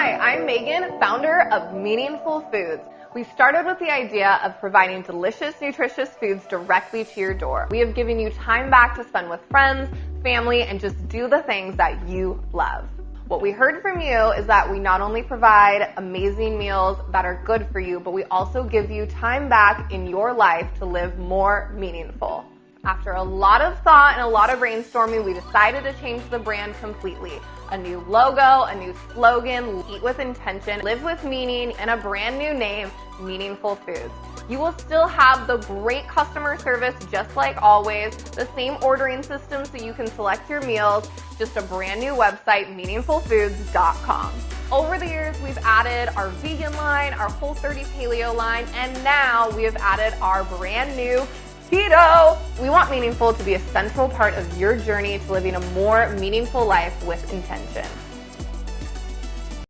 Hi, I'm Megan, founder of Meaningfull Foods. We started with the idea of providing delicious, nutritious foods directly to your door. We have given you time back to spend with friends, family, and just do the things that you love. What we heard from you is that we not only provide amazing meals that are good for you, but we also give you time back in your life to live more meaningful. After a lot of thought and a lot of brainstorming, we decided to change the brand completely. A new logo, a new slogan, eat with intention, live with meaning, and a brand new name, Meaningfull Foods. You will still have the great customer service just like always, the same ordering system so you can select your meals, just a brand new website, meaningfullfoods.com. Over the years, we've added our vegan line, our Whole30 paleo line, and now we have added our brand new keto. We want Meaningfull to be a central part of your journey to living a more meaningful life with intention.